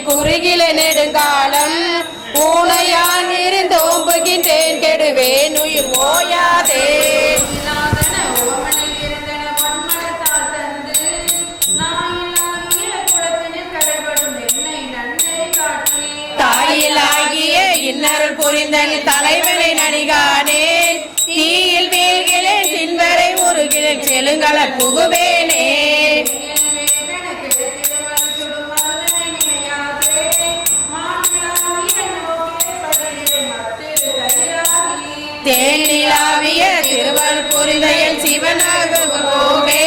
குறுகில நெடுங்காலம் ஊனையான் இருந்தோம்புகின்றேன் கெடுவேன் உயிர் ஓயாதே தாயிலாகிய இன்னருள் புரிந்த தலைவனை நடிகானே தீயில் வீழ்கிறேன் தின்வரை உருகிறேன் செலுங்கள புகுவேனே தேனிலாவிய திருவள் புரிந்தையில் சிவனாக போவே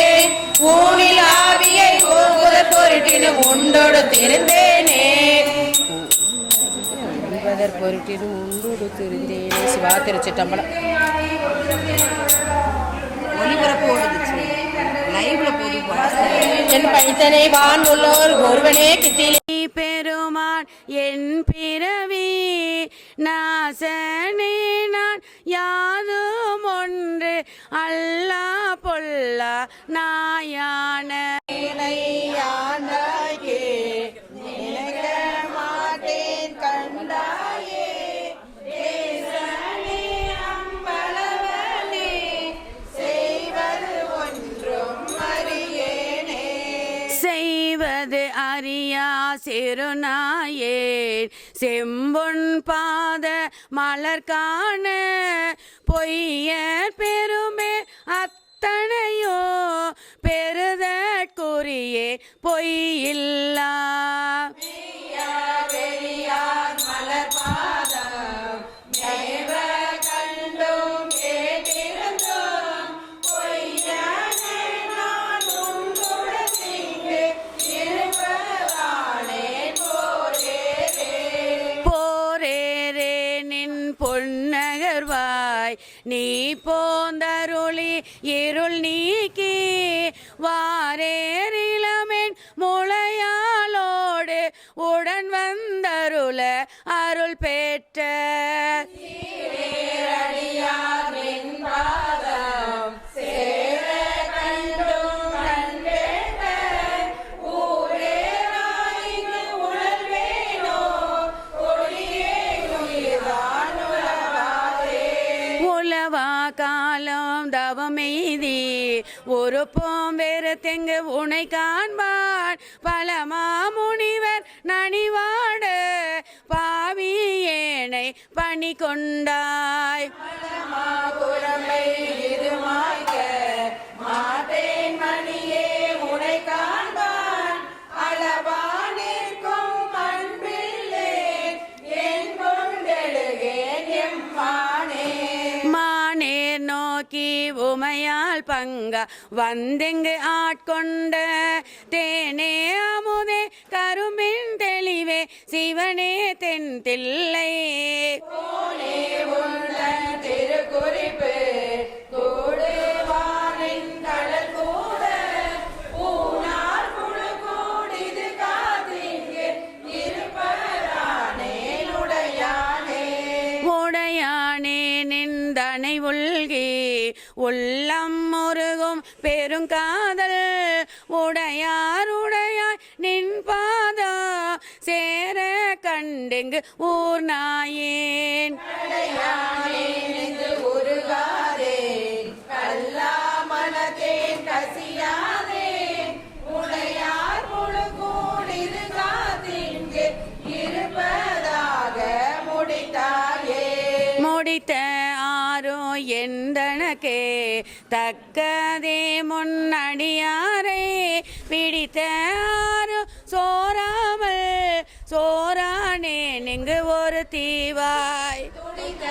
ஊனிலாவியை கோபுர பொருட்டினு உண்டோடு திருந்தேனே பொருட்டினு உண்டோடு திருந்தேனே சிவா திருச்சிட்டம்பலம் ஒளிபரப்பு ஓடுச்சு லைவ்ல போது என் பைத்தனை வான் உள்ளோர் ஒருவனே கித்திலே பெருமான் என் பிறவி நாசனே நான் யாதும் ஒன்று அல்லா பொல்லா நாயான மாட்டேன் கண்டாயே அறியா சிறுநாயேன் செம்பொன் பாத மலர்காண பொய்யர் பெருமே அத்தனையோ பெருதற்குரியே பொய்யில்லா மலர் பாதம் கண்டும் கேட்டிருந்தோம் நீ போந்தருளி இருள் நீக்கி வாரேரிளமென் முளையாலோடு உடன் வந்தருள அருள் பெற்ற காலம் தவமெய்தி ஒரு போம்பெரு தெங்கு உனை காண்பான் பல மாமுனிவர் நனிவாட பாவி ஏனை பணி கொண்டாய் மாட்டேன் மணியே உனை காண்பான் அளவானிற்கும் அன்பில்லே என் கொண்டெழுகேன் எம்மானே நோக்கி உமையால் பங்க வந்தெங்கு ஆட்கொண்ட தேனே அமுதே கரும்பின் தெளிவே சிவனே தென் தில்லை திருக்குறிப்பு கூடுவானின் கடல் கூட ஊனார் குழு கூடிது காதிங்கு இருப்பதானே உடையானே நின்றனை உள்கி உள்ளம் முருகும் பெருங்காதல் உடையார் உடையாய் நின் பாதா சேர கண்டெங்கு ஊர் நாயேன் உருகாதே கல்லா மனத்தேன் கசியாதே உடையார் முழு கூடிது காத்திங்கு இருப்பதாக முடித்தாயே முடித்த ஆரோ எந்தனக்கே தக்கதே முன்னடியாரே பிடித்த ஆரோ சோராமல் சோரானே நெங்கு ஒரு தீவாய் துடித்த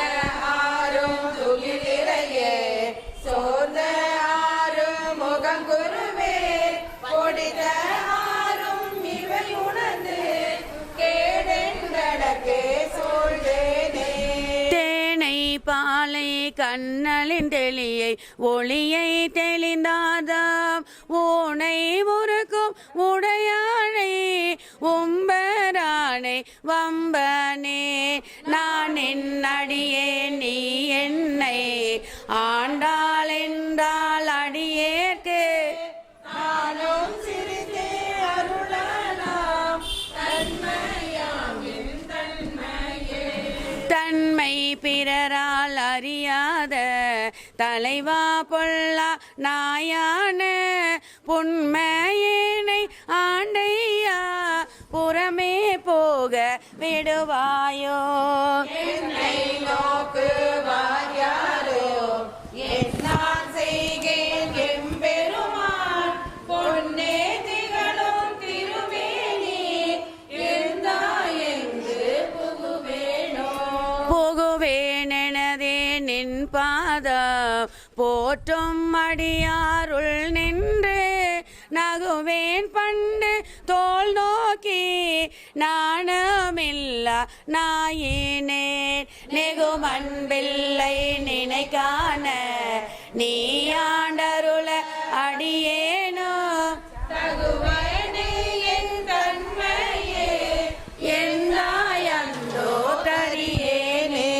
ஆரும் துகிலிறையே சோர்ந்த ஆரும் முகங்குருவே பொடித்த ஆரும் இவை உணர்ந்து கேடென்றடக்கே சூழ்ந்தேனே தேனை பாலை கண்ணலின் தெளியை ஒளியை தெளிந்தாதாம் ஊனை முறுக்கும் உடையானை உம்பரானை வம்பனே நான் என் அடியே நீ என்னை பிறரால் அறியாத தலைவா பொல்லா நாயான புன்மையினை ஆண்டையா புறமே போக விடுவாயோ என்னை நோக்குவார் யாரோ நான் செய்கேன் எம்பெருமான் பொன்னே திகழும் திருமேனி இருந்தாய் என்று புகுவேனோ புகுவேனெனதே நின் பாதம் போற்றும் அடியாருள் நின்று நகுவேன் பண்டு தோல் நோக்கி நாணமில்லா நாயினேன் நெகுமன்பில்லை நினைக்கான நீ ஆண்டருள அடியேனோ தகுவனே என் தன்மையே எந்தாயந்தோ தரியேனே.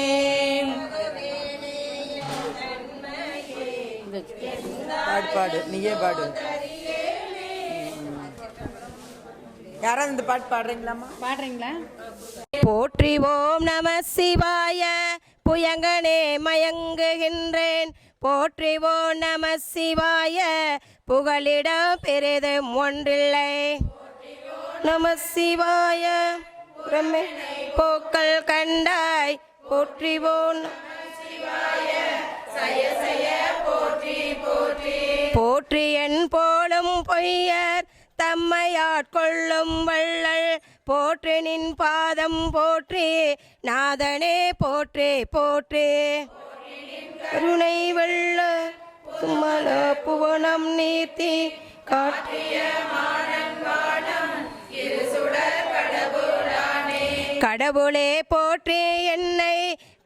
பாடு பாடு, நீயே பாடு. யாராவது இந்த பாட்டு பாடுறீங்களாமா? பாடுறீங்களா? போற்றிவோம் நம சிவாய புயங்கனே மயங்குகின்றேன். போற்றிவோம் நம சிவாய புகலிடம் பெரிதும் ஒன்றில்லை. நம சிவாய பிரம்மே போக்கள் கண்டாய். போற்றிவோம் போற்றி என் போலும் பொய்யர் தம்மையாட்கொள்ளும் வள்ளல். போற்றி நின் பாதம் போற்றி நாதனே போற்றி போற்றி. கருணை வெள்ள தும்மல புவனம் நீர்த்தி காட்டிய கடவுளே போற்றி என்னை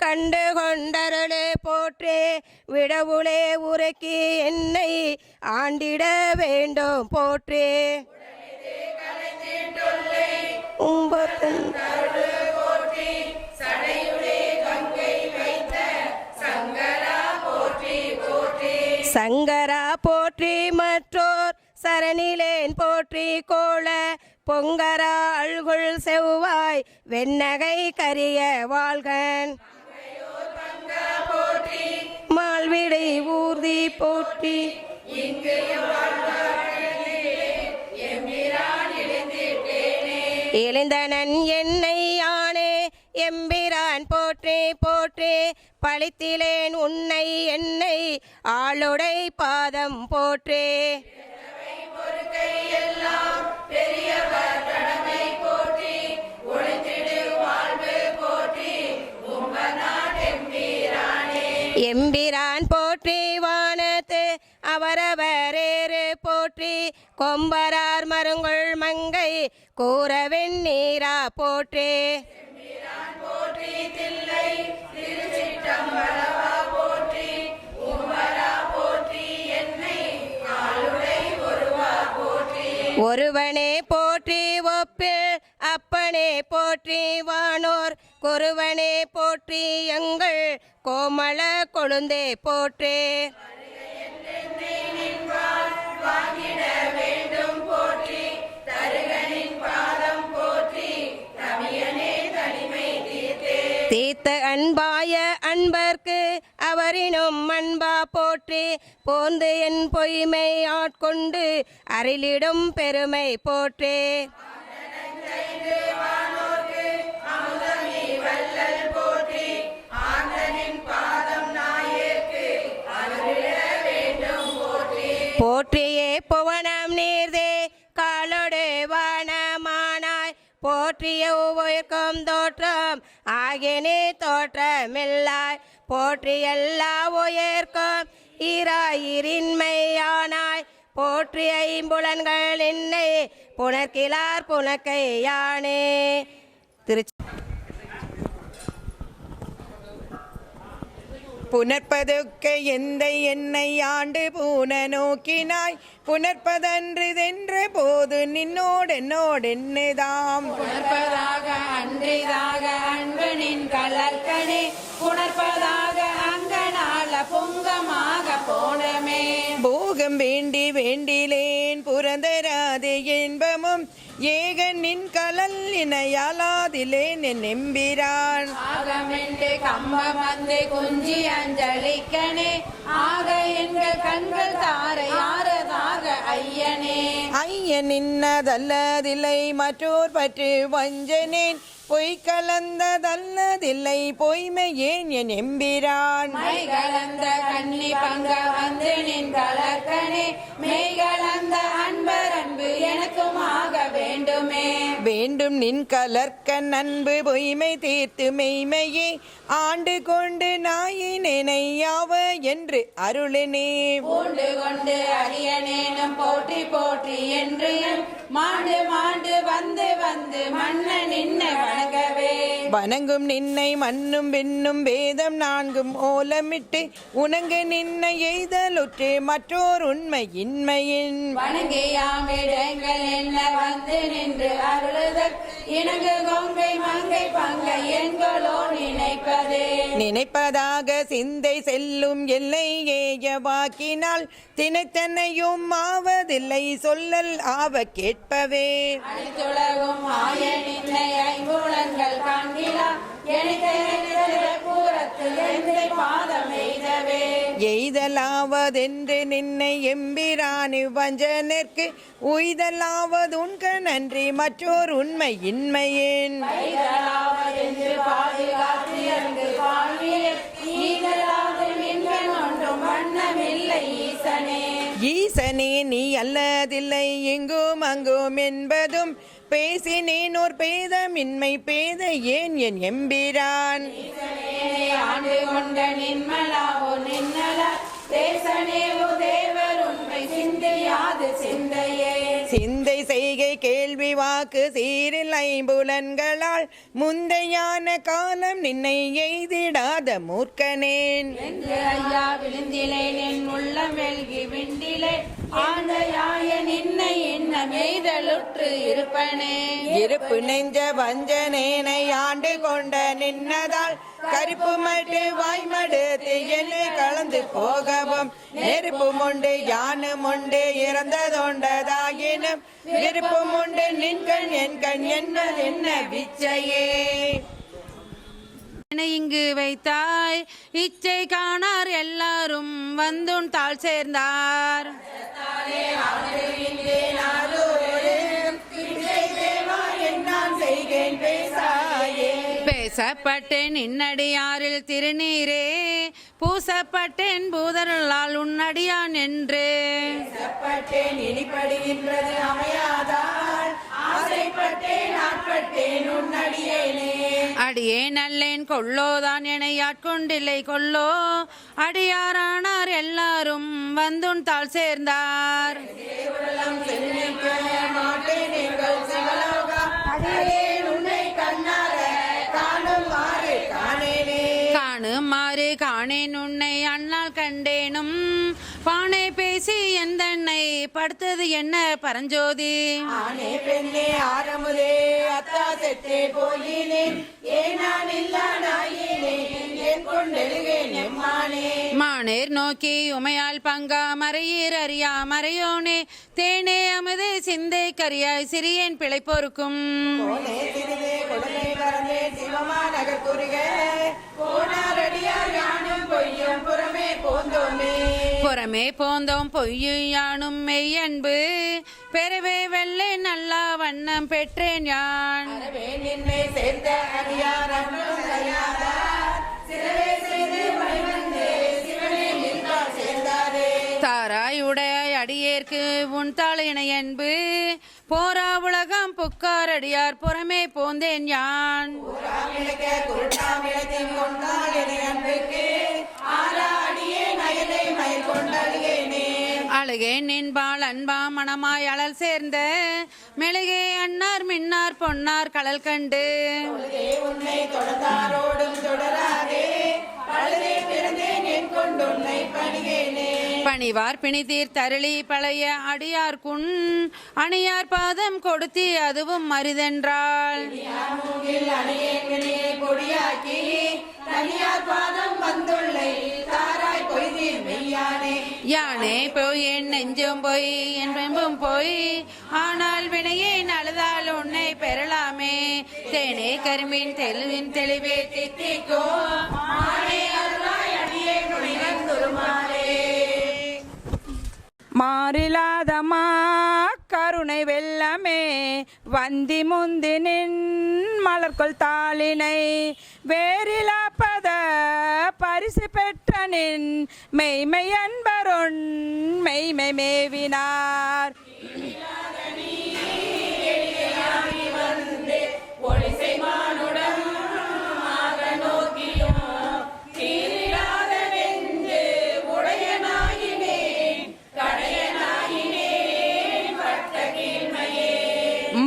கண்டு கொண்டருளே போற்றி. விடவுளே உரைக்கி என்னை ஆண்டிட வேண்டும் போற்றி. சங்கரா போற்றி மற்றோர் சரணிலேன் போற்றி கோள பொங்கரா அழ்குள் செவ்வாய் வெண்ணகை கரிய வாழ்கன். மால்விடை ஊர்தி போற்றி எழுந்தனன் என்னை யானே எம்பிரான் போற்றி போற்றி. பழித்திலேன் உன்னை என்னை ஆளுடை பாதம் போற்றி. எம்பிரான் போற்றி வானத்து அவரவரேறு போற்றி. கொம்பரார் மருங்குள் மங்கை கூறவெண் நீரா போற்றி. ஒருவனே போற்றி ஒப்பில் அப்பனே போற்றி வானோர் கொருவனே போற்றி எங்கள் கோமள கொழுந்தே போற்றி. தீர்த்த அன்பாய அன்பர்க்கு அவரினும் அன்பா போற்றி. போந்து என் பொய்மை ஆட்கொண்டு அருளிடும் பெருமை போற்றி. போற்றியே புவனம் நீர்தே காலோடு வானமானாய். போற்றிய உயிர்க்கும் தோற்றம் ஆகினே தோற்றமில்லாய். போற்றி எல்லா உயிர்க்கும் ஈராயிரின்மையானாய். போற்றி ஐம்புலன்கள் என்னை புணர்கிலார் புனக்கை யானே. திருச்சி. புனர்ப்பதொக்க எந்தை என்னை ஆண்டு பூன நோக்கினாய். புனர்ப்பதன்று தென்ற போது நின்னோடென்னோடென்னுதாம். புணர்ப்பதாக அன்றிதாக அன்பு நின் கலர்கனே புணர்ப்பதாக அங்கனால் பொங்கமாக போனமே. போகம் வேண்டி வேண்டிலேன் புரந்தராது என்பமும் ஏகனின் கலல் இணையாலாதிலேன் என் எம்பிரான். ஆகமென்று கம்பம் வந்து குஞ்சி அஞ்சலிக்கனே ஆக எங்கள் கண்கள் தாரை ஆறதாக ஐயனே. ஐயன் இன்னதல்லதில்லை மற்றோர் பற்று வஞ்சனேன் பொய் கலந்ததல்லதில்லை பொய்மை ஏன் என் எம்பிரான். மை கலந்த கன்னி பங்க வந்து நின் கலர்கனே மெய் கலந்த அன்பர் அன்பு எனக்கும் ஆக வேண்டுமே. வேண்டும் நின் கலர்க்கன் அன்பு பொய்மை தீர்த்து மெய்மையே ஆண்டு கொண்டு நாயினேனை யாவ என்று அருளினே. பூண்டு கொண்டு அரியனேனும் போற்றி போற்றி என்று மாண்டு மாண்டு வந்து வந்து மன்ன நின்ன வணங்கவே. வணங்கும் நின்னை மண்ணும் விண்ணும் வேதம் நான்கும் ஓலமிட்டு உணங்கு நின்னை எய்தலுற்று மற்றோர் உண்மை இன்மையின். வணங்கியாமிடங்கள் என்ன வந்து நின்று அருளுதல் இணங்கு கொங்கை மங்கை பங்கை என்களோ நினைப்பதே. நினைப்பதாக சிந்தை செல்லும் எல்லை ஏயவாக்கினால் தினைத்தன்னையும் ஆவதில்லை சொல்லல் ஆவ கேட்பவே. அனைத்துலகும் ஆய நின்னை ஐம்புலன்கள் காண்கிலா கூறத்து எந்தை பாதம் எய்தவே. எய்தலாவதென்று நின்னை எம்பிரானு வஞ்சனர்க்கு உய்தலாவதுண்க நன்றி மற்றோர் உண்மை இன்மையேன். வைதலாவதென்று பாதுகாத்து அங்கு வாழ்விலே ஈதலாது நின்றன் ஒன்றும் வண்ணமில்லை ஈசனே. ஈசனே நீ அல்லதில்லை எங்கும் அங்கும் என்பதும் பேசினேன் ஓர் பேதமின்மை பேத ஏன் என் எம்பிரான். ஆண்டு கொண்ட நின்மலாவோ நின்னல தேசனேவோ தேவர் உண்மை சிந்தையாது சிந்தையே. சிந்தை செய்கை கேள்வி வாக்கு சீரில் ஐம்புலன்களால் முந்தையான காலம் நின்னை எய்திடாத மூர்க்கனேன். என்று ஐயா விழுந்திலே நின் உள்ளம் வெல்கி விண்டிலே ஆண்டையாய நின்னை என்ன மெய்தலுற்று இருப்பனே. இருப்பு நெஞ்ச வஞ்சனேனை ஆண்டு கொண்ட நின்னதால் கருப்பு மட்டு வாய்மடுத்து என்னை கலந்து போகவும் நெருப்பும் உண்டு யானும் உண்டு இறந்ததொண்டதாயினும் விருப்பம் உண்டு நின்கண் என் கண் என்ன விச்சையே. இங்கு வைத்தாய் இச்சை காணார் எல்லாரும் வந்துன் தாழ் சேர்ந்தார். பேசப்பட்டேன் இன்னடியாரில் திருநீரே பூசப்பட்டேன் பூதருளால் உன்னடியான் என்று. இனிப்படுகின்றது அமையாதால் ஆசைப்பட்டேன் ஆட்பட்டேன் உன்னடியேனே. அடியே நல்லேன் கொள்ளோதான் என ஆட்கொண்டில்லை கொள்ளோ அடியாரானார் எல்லாரும் வந்துன் தாழ் சேர்ந்தார். காணுமாறு காணேன் உன்னை அண்ணால் கண்டேனும் பானை பேசி எந்தன்னை படுத்தது என்ன பரஞ்சோதி. ஆனே பெண்ணே ஆரமுதே அத்தா செத்தே போயினேன் ஏனான் இல்லா நாயினேன் என் கொண்டெழுகேன் எம்மானே. மானேர் நோக்கி உமையால் பங்கா மறையீர் அறியா மறையோனே தேனே அமுதே சிந்தை கரியாய் சிறியேன் பிழை பொறுக்கும். போனே சிறிதே கொடுமை கரந்தே சிவமா நகர்குருக போனாரடியார் யானும் பொய்யும் புறமே போந்தோமே. புறமே போந்தோம் பொய்யு யானும் மெய்யன்பு பெறவே வெள்ளை நல்லா வண்ணம் பெற்றேன் யான். நின்னை சேர்ந்த அடியார் அன்பும் அறியாதார் சிறவே செய்து மணிவந்தே சிவனே நின்றார் சேர்ந்தாரே. தாராய் உடையாய் அடியேற்கு உன் தாளினை அன்பு போரா உலகம் புக்கார் அடியார் புறமே போந்தேன் யான். அழுகேன் நின்பால் அன்பா மனமாய் அழல் சேர்ந்த மெழுகே அன்னார் மின்னார் பொன்னார் கடல் கண்டு உன்னை தொடர்ந்தாரோடும் தொடராதே பழுதே பிறந்தேன் என் கொண்டுன்னை பணிகேனே. பணிவார் பிணிதீர் தருளி பழைய அடியார்குன் அணியார் பாதம் கொடுத்தி அதுவும் மரிதென்றாள். பொடியாக்கி தனியார் பாதம் வந்துள்ளை தாராய் பொய்தீர் மெய்யானே. யானே போய் என் நெஞ்சும் போய் என் பெம்பும் போய் ஆனால் வினையே அழுதால் உன்னை பெறலாமே. தேனே கரும்பின் தெளிவின் தெளிவே தித்திக்கோ மானே அருளாய் அடியே துணிவந்துருமாறே. மாறிலாதமா கருணை வெள்ளமே வந்தி முந்தினின் மலர்கொள் தாளினை வேறிலாப்பத பரிசு பெற்றனின் மெய்மை அன்பருண் மெய்மை மேவினார்.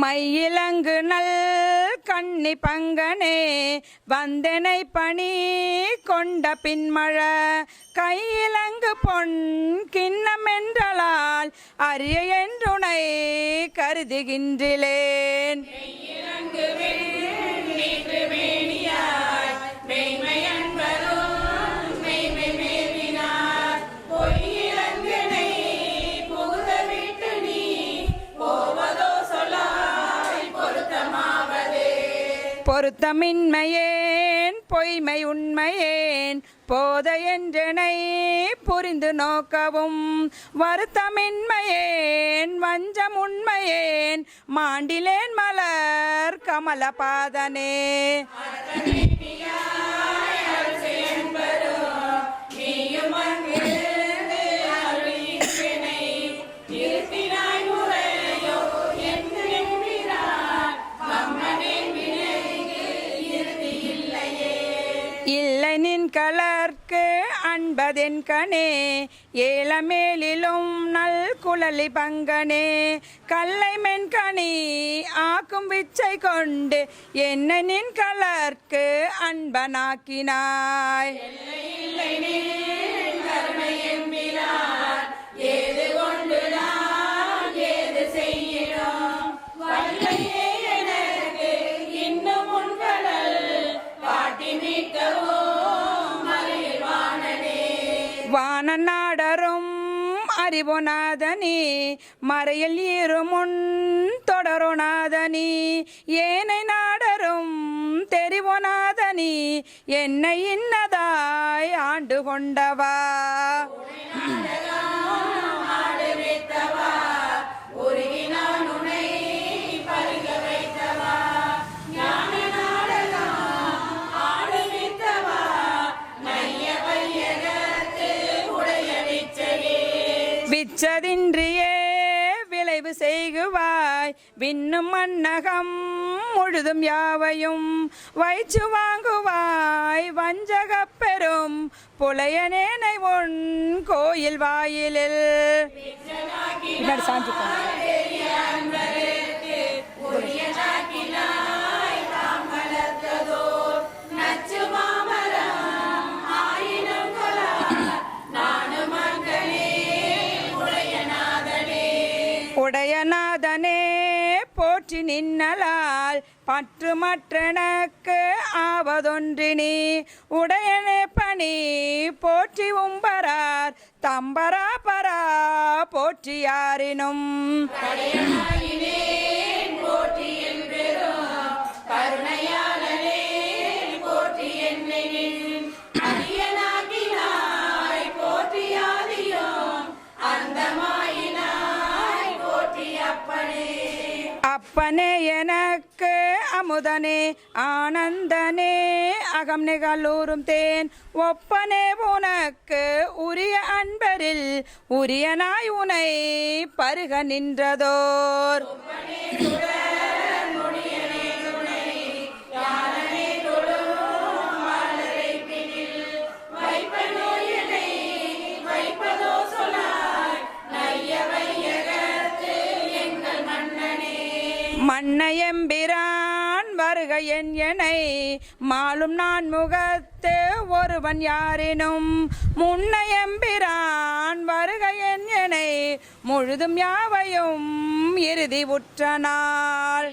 மையிலங்கு நல் கண்ணி பங்கனே வந்தனை பணி கொண்ட பின்மழ கையிலங்கு பொன் கிண்ணம் என்றலால் அரிய என்றுனை கருதுகின்றேன். பொருத்தமின்மையேன் பொய்மை உண்மையேன் போத என்றனை புரிந்து நோக்கவும் வருத்தமின்மையேன் வஞ்சம் உண்மையேன் மாண்டிலேன் மலர் கமல பாதனே. இல்லனின் கலர்க்கு அன்பதென் கணே ஏலமேலிலும் நல் குழலி பங்கனே கல்லை மென்கனி ஆக்கும் விச்சை கொண்டு என்னனின் கலர்க்கு அன்பனாக்கினாய். வானநாடரும் அறிவுநாதனி மறையில் இருமுன் தொடருநாதனி ஏனை நாடரும் தெரிவுநாதனி என்னை இன்னதாய் ஆண்டு கொண்டவா. விச்சதின்றியே விளைவு செய்குவாய் விண்ணும் மன்னகம் முழுதும் யாவையும் வைச்சு வாங்குவாய் வஞ்சகப் பெரும் புலையனேனை உன் கோயில் வாயிலில். உடையநாதனே போற்றி நின்னலால் பற்று மற்றனக்கு ஆவதொன்றினி உடையனே பணி போற்றி உம்பரார் தம்பரா பரா போற்றி யாரினும். அப்பனே எனக்கு அமுதனே ஆனந்தனே அகம் நிகழூரும் தேன் ஒப்பனே உனக்கு உரிய அன்பரில் உரியனாய் உனை பருக நின்றதோர். மன்னையம்பிரான் வருக என் எனை மாலும் நான் முகத்து ஒருவன் யாரினும் முன்னையம்பிரான் வருக என் எனை முழுதும் யாவையும் இறுதி உற்ற நாள்.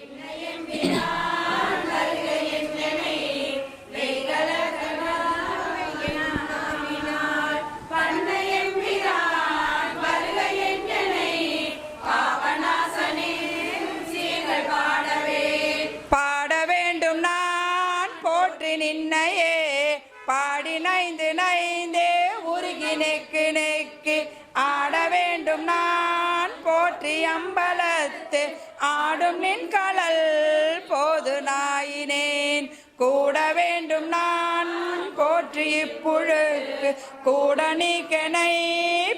பல போற்றி அம்பலத்து ஆடும் நின் கழல் போது நாயினேன் கூட வேண்டும் நான் போற்றி இப்புழுக்கு கூட நீக்கனை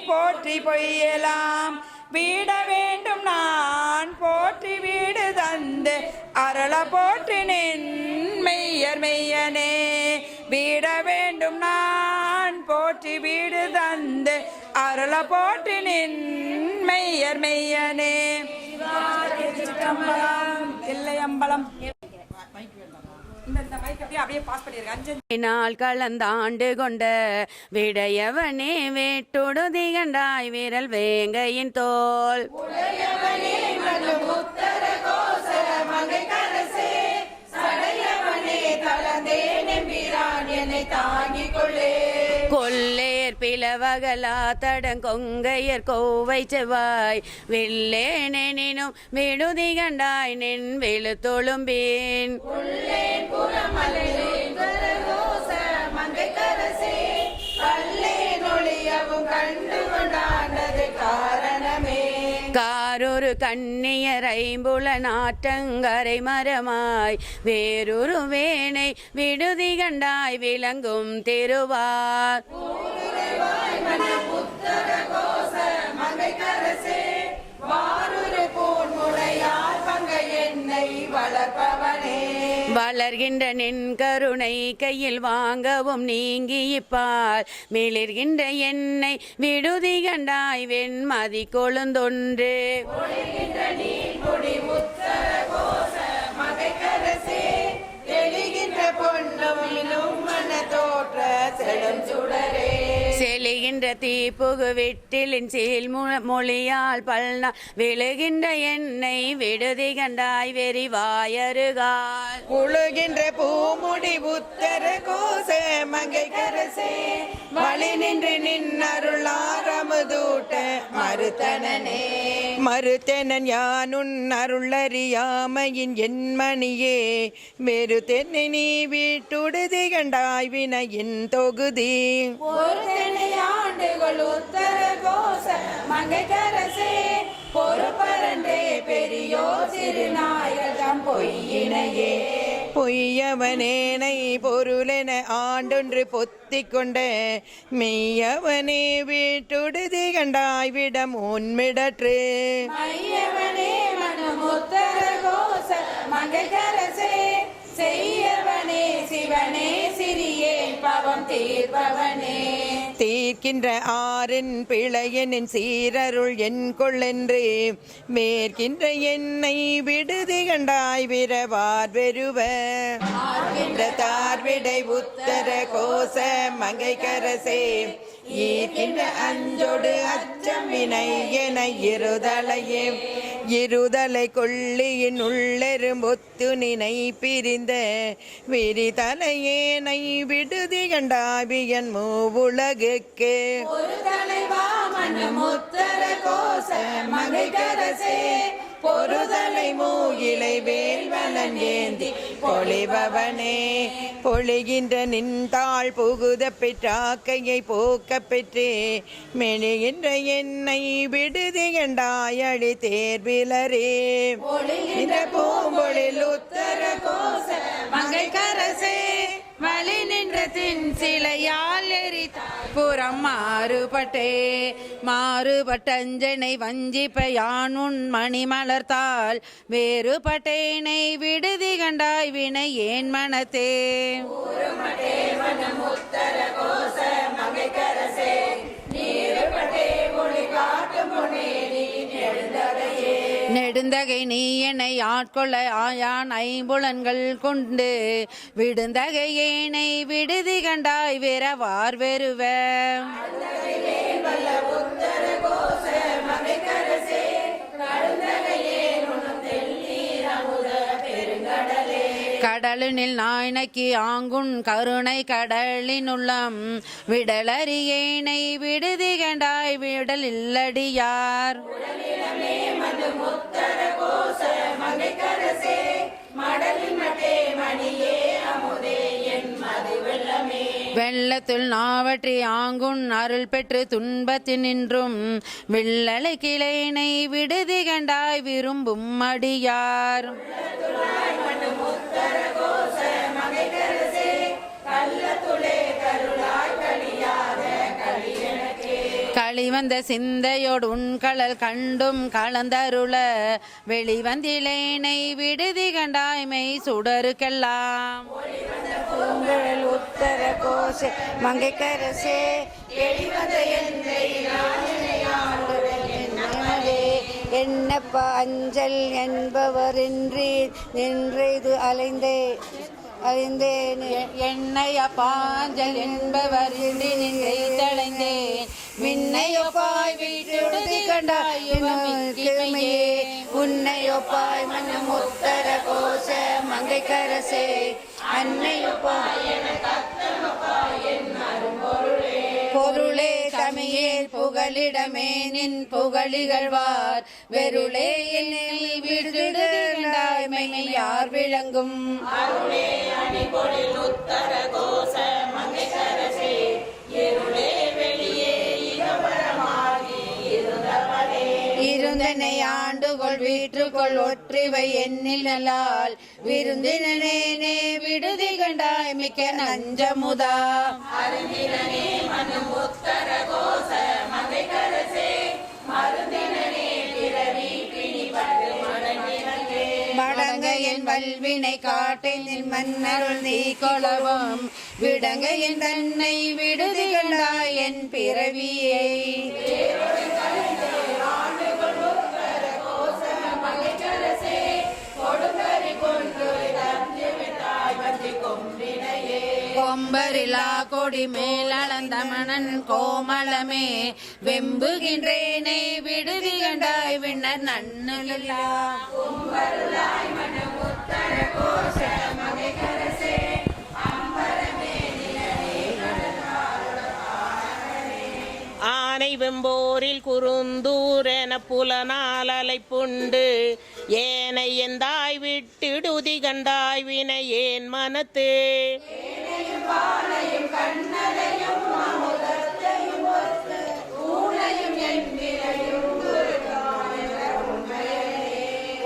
போற்றி பொய்யலாம் வீட வேண்டும் நான் போற்றி வீடு தந்து அருள போற்றி நின் மெய்யர் மெய்யனே வீட வேண்டும் நான் போற்றி வீடு தந்து அருள போற்றி நின் மெய்யர் மெய்யனே இல்லை அம்பலம் நாள் கலந்த ஆண்டு கொண்ட விடையவனே வேட்டோடு திகண்டாய் விரல் வேங்கையின் தோல் கொல்லேர் பிளவகலா தடங்கொங்கையர் கோவை செவ்வாய் வெள்ளேனெனினும் விடுதி கண்டாய் நின் வெளுத்தொழும்பேன் காரொரு கண்ணியர் ஐம்புல நாற்றங்கரை மரமாய் வேறொரு வேனை விடுதி கண்டாய் விளங்கும் திருவார் வளர்கின்ற நின் கருணை கையில் வாங்கவும் நீங்கி இப்பால் மிளிர்கின்ற என்னை விடுதி கண்டாய் வெண்மதி கொழுந்தொன்று செலுகின்ற தீப்புகு விட்டிலின் சீல் மொழியால் பல்னா விழுகின்ற எண்ணெய் விடுதி கண்டாய் வெறிவாயருகால் உழுகின்ற பூமுடி உத்தர கோச மங்கை கரசே வழி நின்று நின்னருளாரமுதூட்ட மறுத்தனன் யானுன் அருளறியாமையின் என்மணியே வெறுத்தென்னை நீ வீட்டுடுதி கண்டாய் வினையின் தொகுதி ஆண்டுகள் உத்தர கோச மங்கை கரசே பொறுப்பரண்டே பெரியோ சிறுநாயகம் பொய்யினையே பொய்யவனேனை பொருளென ஆண்டொன்று பொத்திக் கொண்ட மெய்யவனே வீட்டுடுதி கண்டாய் விடம் உன்மிடற்று மையவனே மனமுத்தர கோச மங்கை கரசே செய்யவனே சிவனே சிறியேன் பவம் தீர்ப்பவனே தீர்க்கின்ற ஆறின் பிழையனின் சீரருள் என் கொள்ளென்று மேற்கின்ற என்னை விடுதி கண்டாய் விரவார் வெறுவ தார்விடை உத்தர கோச மங்கை கரசே ஈர்க்கின்ற அஞ்சொடு அச்சம் வினை என இருதலை கொள்ளியின் உள்ளெரும்பொத்து நினை பிரிந்த விரிதலையேனை விடுதி கண்டாபியன் மூவுலகுக்கு ஒரு தலைவா மனமுத்தர கோச மங்கை கரசே பொறுதலை மூகிலை வேல்வலன் ஏந்தி பொழிபவனே பொழிகின்ற நின்றாள் புகுத பெற்றாக்கையை போக்க பெற்றே மெழுகின்ற என்னை விடுதி கண்டாயடி தேர்விலரே பொழிகின்ற பூம்பொழில் உத்தர கோச மங்கை கரசே வழி நின்ற தின் சிலையால் எரித்தாய் புறம் மாறுபட்டஞ்சனை வஞ்சிப்ப யானுன் மணி மலர்த்தால் வேறுபட்டேனை விடுதி கண்டாய் வினை ஏன் மனத்தே நெடுந்தகை நீ என்னை ஆட்கொள்ள ஆயான் ஐம்புலன்கள் கொண்டு விடுந்தகை ஏனை விடுதி கண்டாய் விரவார் வெறுவ கடலினில் நாய்னக்கி ஆங்குன் கருணை கடலின் உள்ளம் விடலறியேனை விடுதி கண்டாய் விடல் இல்லடியார் வெள்ள இல்லத்துள் நாவற்றி ஆங்குன் அருள் பெற்று துன்பத்தின் நின்றும் வில்லலை கிளையினை விடுதி கண்டாய் விரும்பும் அடியார் களிவந்த சிந்தையோடு உண்கழல் கண்டும் கலந்தருள வெளிவந்திலேனை விடுதி கண்டாய்மை சுடருக்கெல்லாம் பூங்குழல் உத்தர கோஷ மங்கைக்கரசே எளிவந்த என்னப்பா அஞ்சல் என்பவரின்றி நின்றது அலைந்தேன் என்னைய பாஞ்சல் என்பவர் நின்றை தளைந்தேன் மின்னையொப்பாய் வீட்டுடுதி கண்டாய் கிழமையே உன்னையொப்பாய் மனம் உத்தர கோஷ மங்கைக்கரசே அன்னையொப்பாய் பொருளே தமிழேல் புகலிடமே நின் புகழிகழ்வார் வெருளே என்னில் விடுதிடாய்மை யார் விளங்கும் இருந்தனை ஆண்டுகொள் வீற்றுக்கொள் ஒற்றிவை எண்ணில் நல்லால் விருந்தினே விடுதி கண்டாய் மிக்க நஞ்சமுதா மடங்க என் வல்வினை காட்டில் மன்னருள் நீ கொளவும் விடங்க என் தன்னை விடுதி கண்டாய் என் பிறவியை கொம்பரிலா கொடி மேலளந்த மணன் கோமளமே வெம்புகின்றேனை விடுதி கண்டாய் விண்ணர் நன்னுலா ஆனை வெம்போரில் குறுந்தூரென புலனால் அலைப்புண்டு ஏனை எந்தாய் விட்டிடுதி கண்டாய் வினை ஏன் மனத்து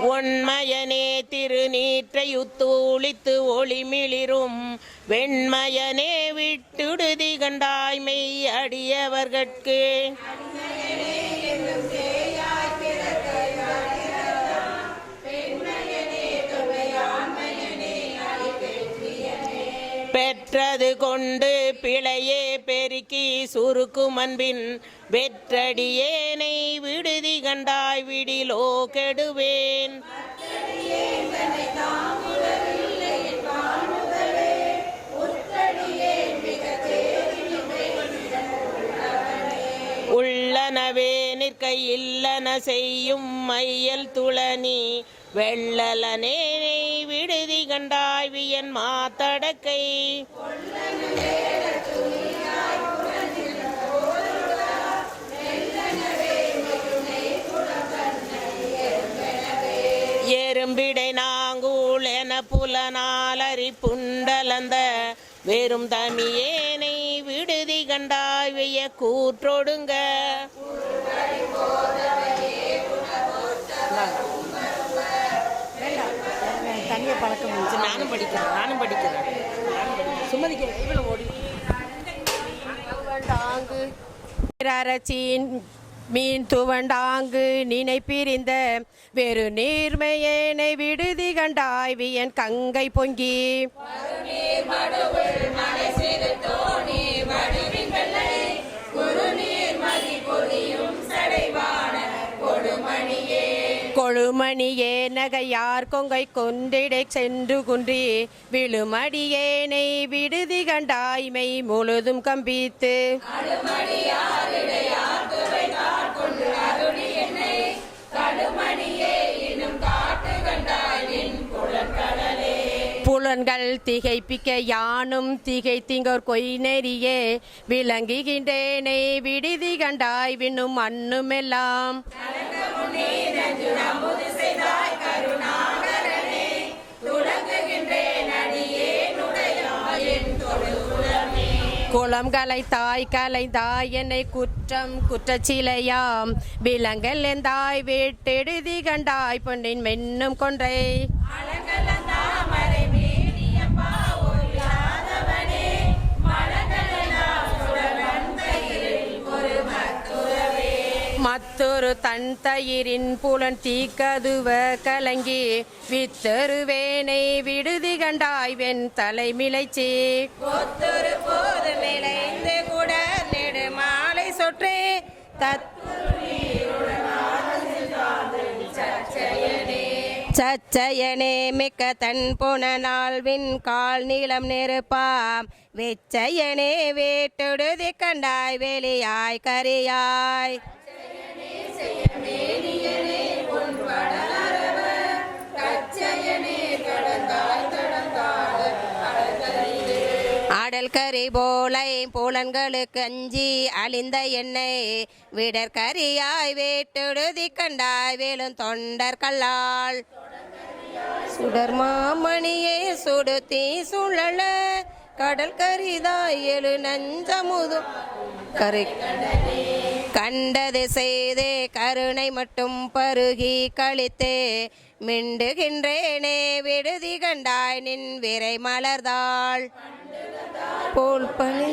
ஒன்மயனே திருநீற்றையுத்தூளித்து ஒளிமிளிரும் வெண்மயனே விட்டுடுதி கண்டாய் மெய் அடியவர்கட்கு பெற்றது கொண்டு பிழையே பெருக்கி சுருக்கும் அன்பின் வெற்றடியேனை விடுதி கண்டாய் விடிலோ கெடுவேன் உள்ளனவே நிற்க இல்லன செய்யும் மையல் துளனி வெள்ளலனே விடுதி கண்டாய் வியன் மாத்தடக்கை எறும்பிடை நாங்கூள் என புலனாலறி புண்டலந்த வெறும் தமியேனை விடுதி கண்டாய் விய கூற்றொடுங்க நானும் படிக்கிறேன் சுமதிக்கு மீன் துவண்டாங்கு நினை பிரிந்த வெறு நீர்மையேனை விடுதி கண்டாய் வியன் கங்கை பொங்கி கொழுமணியே நகையார் கொங்கை கொண்டிடை சென்று குன்றி விழுமடியேனை விடுதி கண்டாய்மை முழுதும் கம்பித்து புலன்கள் திகைப்பிக்க யானும் திகைத்திங்கோர் கொய் நெறியே விளங்குகின்றேனை விடுதி கண்டாய் விண்ணும் மண்ணுமெல்லாம் குளம் கலைந்தாய் என்னை குற்றம் குற்றச்சிலையாம் விலங்கல் எந்தாய் வீட்டெடுதி கண்டாய் பொன்னின் மென்னும் கொன்றை மத்தொரு தன் தயிரின் புலன் தீக்கதுவ கலங்கி வித்தருவேனை விடுதி கண்டாய் வெண் தலைமிளைச்சி ஒத்தொரு போது விளைந்து கூட நெடு மாலை சொற்றே சச்சயனே மிக்க தன் புனனால் வின் கால் நீளம் நெருப்பாம் வெச்சயனே வேட்டொடுதி கண்டாய் வெளியாய் கரியாய் ஆடல் கரி போலை புலன்களுக்கு அஞ்சி அழிந்த எண்ணெய் விடற்கரியாய் வேட்டொடுதி கண்டாய் வேலும் தொண்டர் கல்லால் சுடர் மாமணியே சுடுத்தி சுழல கடல் கரிதாய் எழு நஞ்சமுது கரை கண்டது செய்தே கருணை மட்டும் பருகி கழித்தே மிண்டுகின்றேனே விடுதி கண்டாய் நின் விரை மலர்தாள் போல் பணி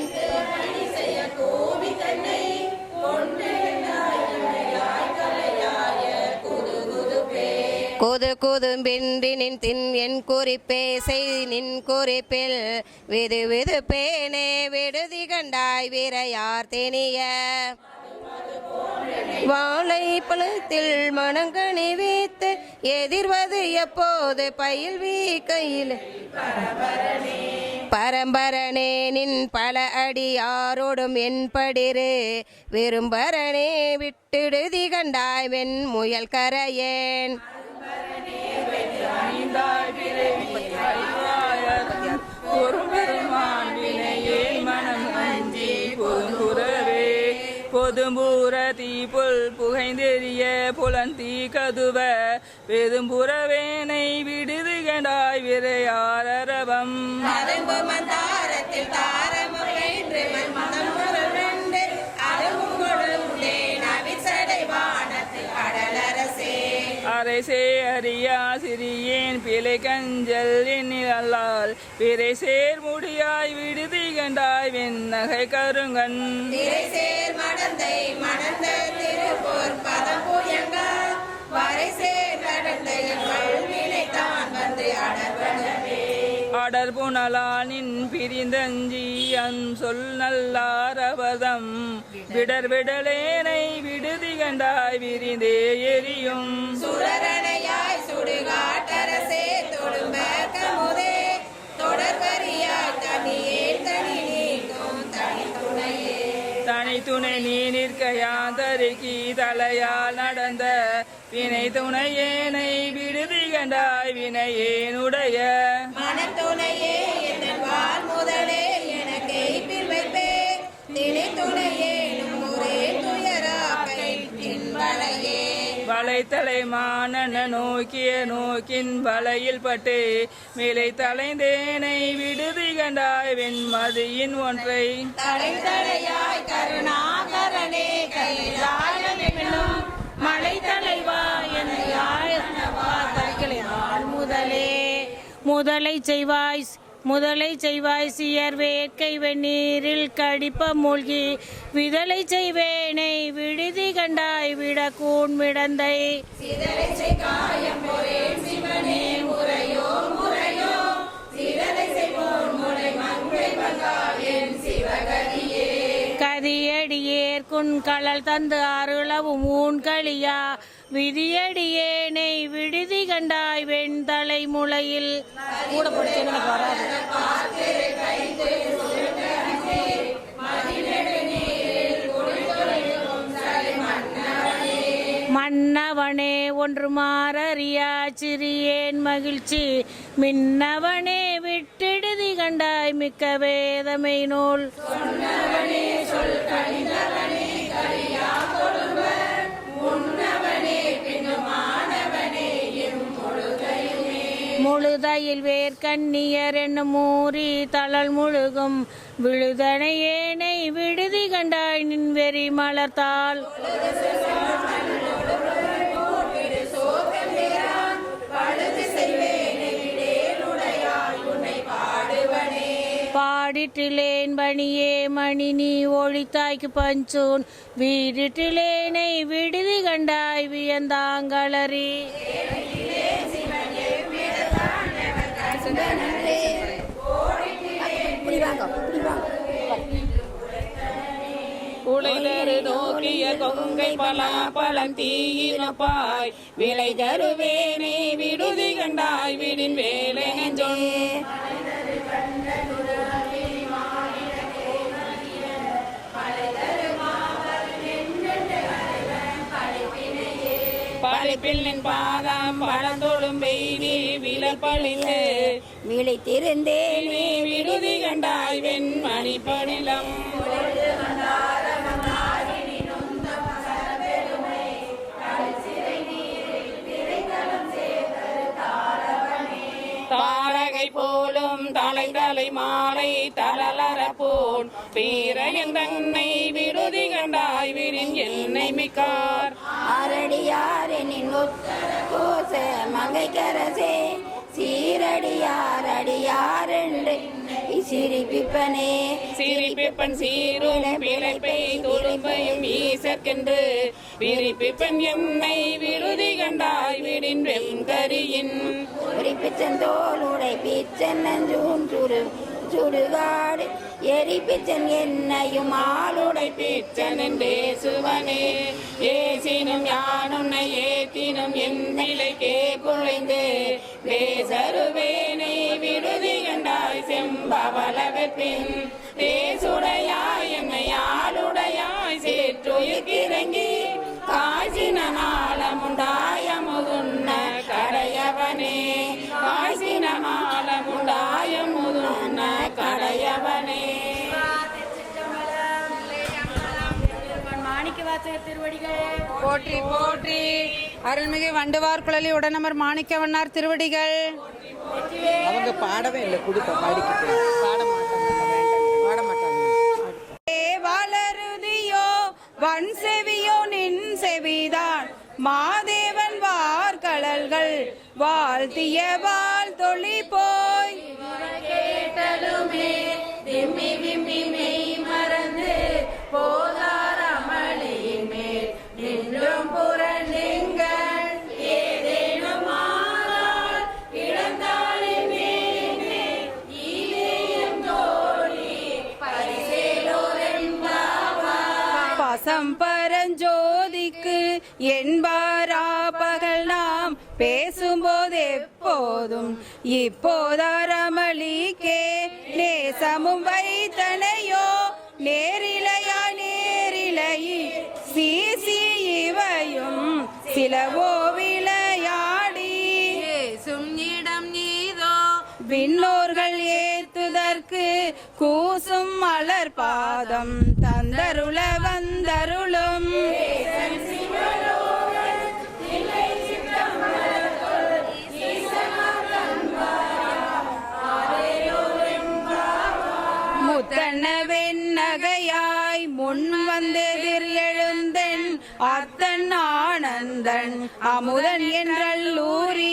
குது குதும்பின்றி நின் தின் என் குறிப்பே செய் நின் குறிப்பில் விது விது பேனே விடுதி கண்டாய் வீரையார் தேனிய வாழை பழத்தில் மணங்கனி வைத்து எதிர்வது எப்போது பயில் வீ கையில் பரம்பரனே நின் பல அடியாரோடும் என் படிரு விரும்பரனே விட்டுடுதி கண்டாய் வெண் முயல் கரையேன் பொதும்பூர தீப்புல் புகைந்தெறிய புலந்தீ கதுவ பெதும்புறவேனை விடுது கண்டாய் விரையாரரவம் மந்தாரத்தில் அரைசே அறியா சிறியேன் பிழை கஞ்சல் எண்ணிலால் பிறை சேர் முடியாய் விடுதி கண்டாய் வெண்ணகை கருங்கண் சேர் மடந்தை மணந்த திருப்போர் பதம் புயங்க வரை சேர் நடந்த வினைத்தான் வந்து அடர் புனலால் நின் பிரிந்தஞ்சி சொல் நல்லாரவதம் விடர் விடலேனை விடுதி கண்டாய் விரிந்தே எரியும் சுடரணையாய் சுடுகாட்டரசே தொடும்ப கமுதே தொடர்வரியாய் தனியே தனி நீக்கும் தனி துணையே தனி துணை நீ நிற்கையாந்தருக்கி தலையால் நடந்த வினை துணையேனை விடுதி கண்டாய் வினையேனுடைய மனத்துணையே என் வாழ் முதலே எனக்கு பில் வைப்பே திணை துணையே ஒரே துயரா கையின் வளையே வளைத்தலை மானன நோக்கிய நோக்கின் வலையில் பட்டு மேலை தலைந்தேனை விடுதி கண்டாய் வெண்மதியின் ஒன்றை தலை தலையாய் கருணாகரனே கையிலாயும் மலை தலைவா முதலை செய்வாய் சியர் வேட்கை வெந்நீரில் கடிப்ப மூழ்கி விதலை செய்வேனை விடுதி கண்டாய் விடக்கூண் விடந்தை கதியடியேற்குன் கடல் தந்து அருளவும் ஊன் களியா விதியடியேனை விடுதி கண்டாய் வெண் தலை முளையில் கூட மன்னவனே ஒன்று மாறியா சிறியேன் மகிழ்ச்சி மின்னவனே விட்டெடுதி கண்டாய் மிக்க வேதமை நூல் முழுதையில் வேர்க்கண்ணியர் என்னும் மூரி தளல் முழுகும் விழுதனை ஏனை விடுதி கண்டாய் நின் வெறி மலர்த்தாள் பாடிட்டிலேன் பணியே மணி நீ ஒளித்தாய்க்கு பஞ்சூன் வீடிட்டிலேனை விடுதி கண்டாய் வியந்தாங்களறி உளைதரு நோக்கிய கொங்கை பலாப்பழம் தீயினப்பாய் விளை தருவேனே விடுதி கண்டாய் விடின் வேலை நெஞ்சொன் பழிப்பில் நின் பாதம் பழந்தோடும் வெய்தி விழல் பழிந்து விழித்திருந்தேனே விடுதி கண்டாய் வெண்மணி பணிலம் தாரகை போலும் தலை தலை மாலை தளலற போன் பீரையன் தன்னை விடுதி கண்டாய் விரின் என்னை மிக்கார் அரடியாரெனின் கோச மங்கைக்கரசே சீரடியார் அடியாரென்று சிரிப்பிப்பனே சிரிப்பிப்பன் சீரும் பிழைப்பை தொழும்பையும் ஈசற்கென்று விரிப்பிப்பன் என்னை விடுதி கண்டாய் விடின் வெங்கரியின் பிச்சன் தோளுடை பிச்சன் நஞ்சூன் சுடுகாடு எரிப்பிச்சன் என்னையும் ஆளுடை பிச்சன் என்றே சுவனே ஏசினும் யானுன்னை ஏத்தினும் என் நிலைக்கே குழைந்து பேசருவேனை விடுதி கண்டாய் செம்பவள வெற்பின் தேசுடையாய் என்னை ஆளுடையாய் சேற்றுயிர்கிறங்கி காசின நாளமுண்டாய முதுன்ன கடையவனே காசின நாளமுண்டாய முதுன்ன கடையவனே. போற்றி போற்றி அருள்மிகு வண்டுவார் குழலி உடனமர் மாணிக்கவண்ணார் திருவடிகள். அவங்க பாடவே இல்லை, கொடுத்த பாடிக்கிட்டு பாட மாட்டாங்க. வளருதியோ வன் செவியோ நின் செவிதான் மாதேவன் வார்கழல்கள் வாழ்த்திய வாழ் தொழி போய் கேட்டலுமே விம்மி விம்மி மெய் மறந்து போதார் அமளியின் மேல் நின்றும் புறநெங்கள் ஏதேனும் ஆனால் இழந்தாளின் மேலே ஈதேயும் தோழி பரிசேலோரெம்பாவாய் பசம் பரஞ்சோதிக்கு என்பாரா பகல் நாம் பேசும்போது எப்போதும் இப்போதாரமளிக்கே நேசமும் வைத்தனையோ நேரிலையா நேரிலையி சீசி இவையும் சிலவோ விளையாடி இடம் நீதோ விண்ணோர்கள் ஏத்துதற்கு கூசும் மலர் பாதம் தந்தருள வந்தருளும் முத்தனவென் நகையாய் முன் வந்தெதிர் எழுந்தென் அத்தன் ஆனந்தன் அமுதன் என்றல்லூரி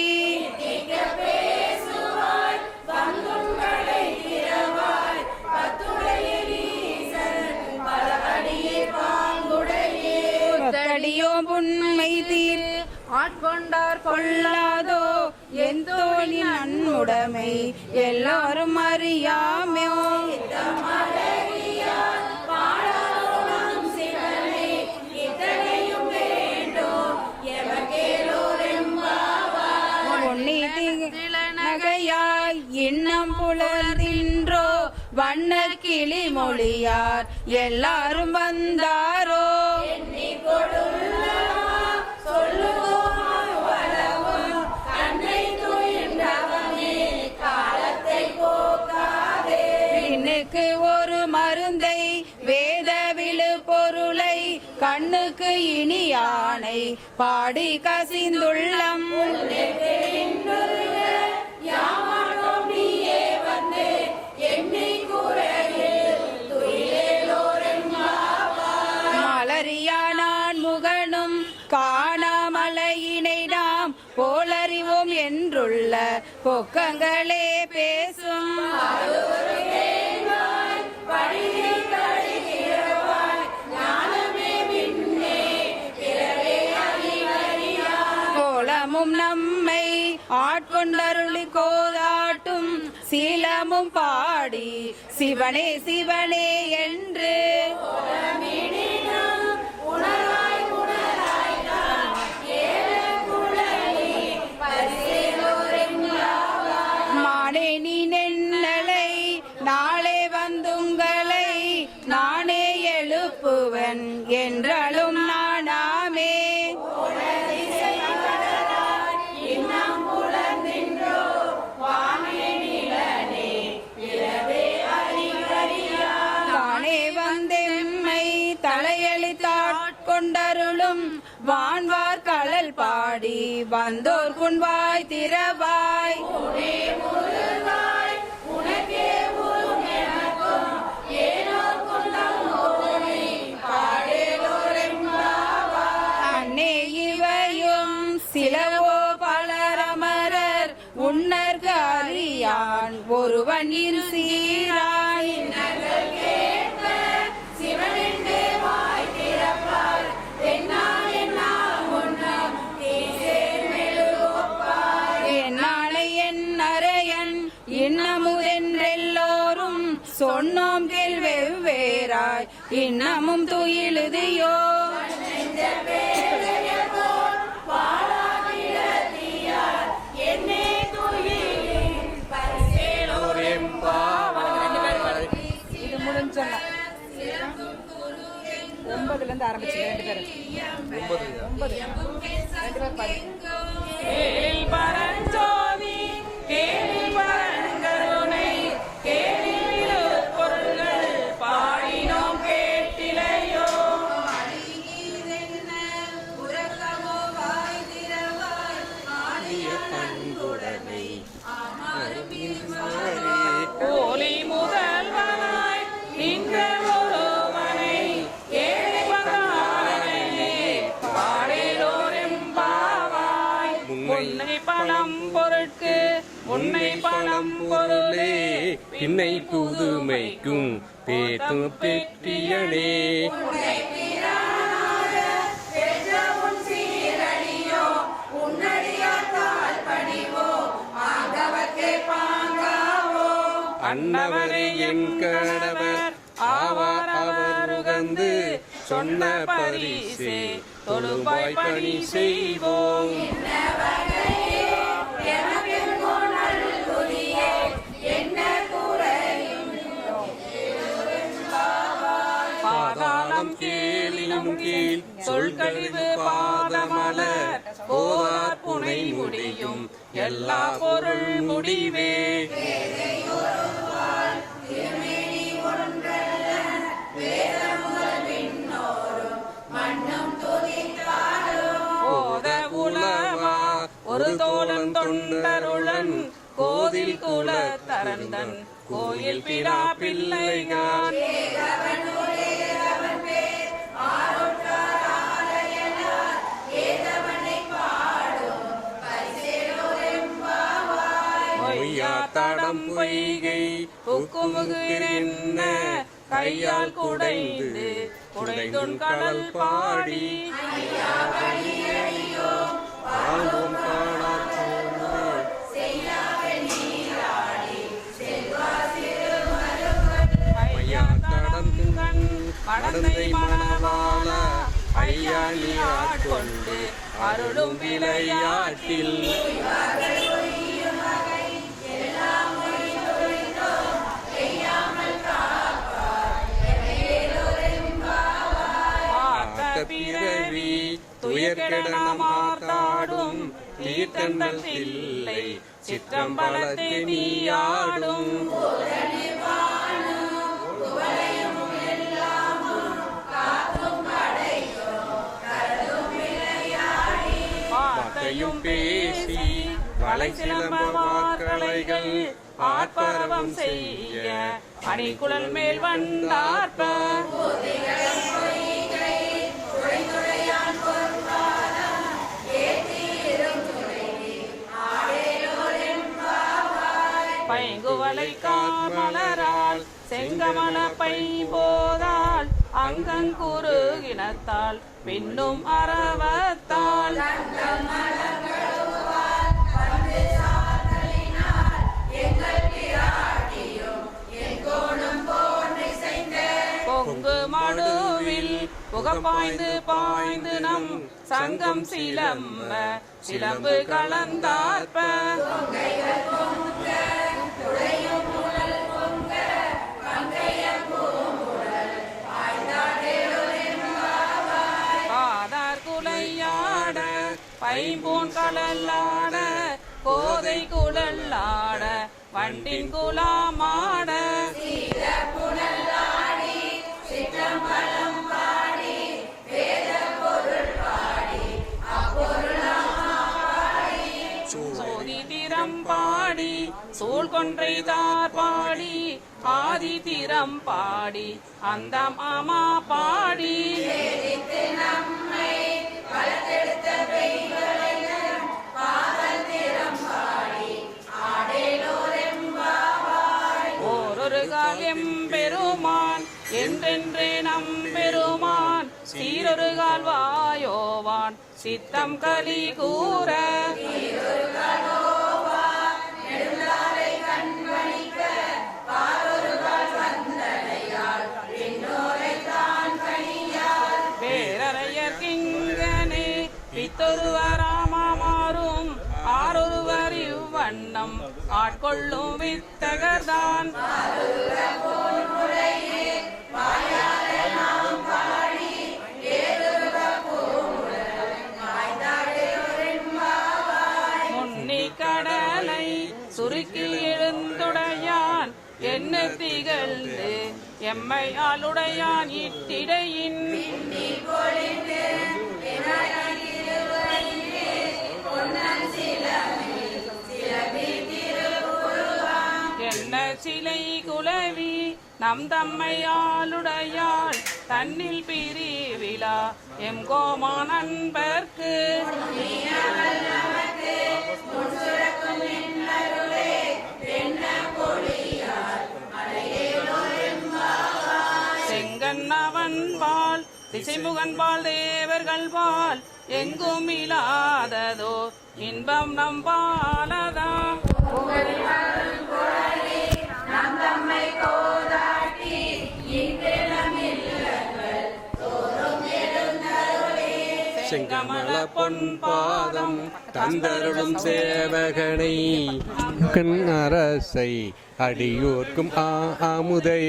முத்தடியோ புன்மை தீர் ஆட்கொண்டார் கொள்ளாதோ என் தோழின் அன்னுடைமை எல்லாரும் அறியாமோ நகையாய் இன்னம் புலர்ந்தின்றோ வண்ண கிளி மொழியார் எல்லாரும் வந்தாரோ கண்ணுக்கு ஒரு மருந்தை வேத விழு பொருளை கண்ணுக்கு இனி யானை பாடி கசிந்துள்ளம் போம் என்றுள்ள பொக்கங்களே பேசும். கோலமும் நம்மை ஆட்கொண்டருளி கோதாட்டும் சீலமும் பாடி சிவனே சிவனே என்று மானே நீ நென்னலை நாளே வந்துங்களை நானே எழுப்புவன் என்றாலும் நானாமே. தானே வந்தெம்மை தலையளித்தாட்கொண்டருளும் வான்வார் கடல் பாடி வந்தோர் குன்வாய் திறவாய். அன்னே இவையும் சிலவோ பலரமரர் உன்னர்க்கு அறியான் ஒருவன் இரு சீராய். என்னாலை என் அரையன் இன்னமுதென்றெல்லோரும் சொன்னோம் கேள் வெவ்வேறாய் இன்னமும் துயிலுதியோ. இது முடிஞ்சோம் 9ல இருந்து ஆரம்பிச்சு 2 பேரும் 9 கேளில் பரஞ்சோதி கேளில் பரங்கருணை கேளில் பொருள்கள் பாடினோம் கேட்டிலையோ. போலி முதல்வனாய் நின்ற ஒருவனை கேளி பகாரனே பாடேலோரெம்பாவாய். உன்னை பணம் பொருட்கு உன்னை பணம் பொருளே பின்னை புதுமைக்கும் பேத்தும் பெற்றியனே. அன்னவரே என் கணவர் ஆவார் அவர் உகந்து சொன்ன பரிசே தொழுவாய் பணி செய்வோம். பாதாளம் கேளினும் கீழ் சொல்கழிவு பாதமலர் போதார் புனை முடியும் எல்லா பொருள் முடிவே. உலவா ஒரு தோழன் தொண்டருளன் கோதில் குலத்தரந்தன் கோயில் பிடா பிள்ளைகான். தடம் பொய்கை புக்குமுகிரென்ன கையால் குடைந்து குடைந்துன் கடல் பாடி ஆழ்வோம் காணார் தடம் மடந்தை மணவாள ஐயா நீ ஆட்கொண்டு அருளும் விளையாட்டில் பிறவி துயர்கெடனமார்த்தாடும் தீர்த்தந்தல் தில்லை சிற்றம்பலத்தை நீயாடும். வார்த்தையும் பேசி வளை சிலம்ப வார்கலைகள் ஆர்ப்பரவம் செய்ய அணிகுழல் மேல் வந்தார்ப்ப தலைக்கார் மலரால் செங்கமல பை போதால் அங்கங்குருகினத்தால் பின்னும் அரவத்தால் பொங்கு மடுவில் புகப்பாய்ந்து பாய்ந்து நம் சங்கம் சிலம்ப சிலம்பு கலந்தார்ப்ப பாதார் குலையாட பைம்பூன் கடலாட கோதை குழலாட வண்டின் குலாமாட சோதி திறம் பாடி சூழ் கொன்றை தார் பாடி ஆதி திறம் பாடி அந்த மாமா பாடி ஓரொரு கால் எம்பெருமான் என்றென்றே நம்பெருமான் சீரொரு கால் வாயோவான் சித்தம் கலி கூற பேரறையர் கிங்கனே பித்தொருவராமாறும் ஆரொருவர் இவ்வண்ணம் ஆட்கொள்ளும் வித்தகர்தான் முன்னி கடலை சுருக்கி எழுந்துடையான் என்ன திகழ்ந்து எம்மை ஆளுடையான் இட்டிடையின் என்ன சிலை குலவி நம் தம்மை ஆளுடையாள் தன்னில் பிரிவிழா எம் கோமா நண்பர்க்கு செங்கண்ணவன்பால் திசைமுகன்பால் தேவர்கள்பால் எங்கும் இல்லாததோ இன்பம் நம்பாலதா செங்கமல பொன் பாதம் தந்தருளும் சேவகனை கண் அரசை அடியோர்க்கும் ஆமுதை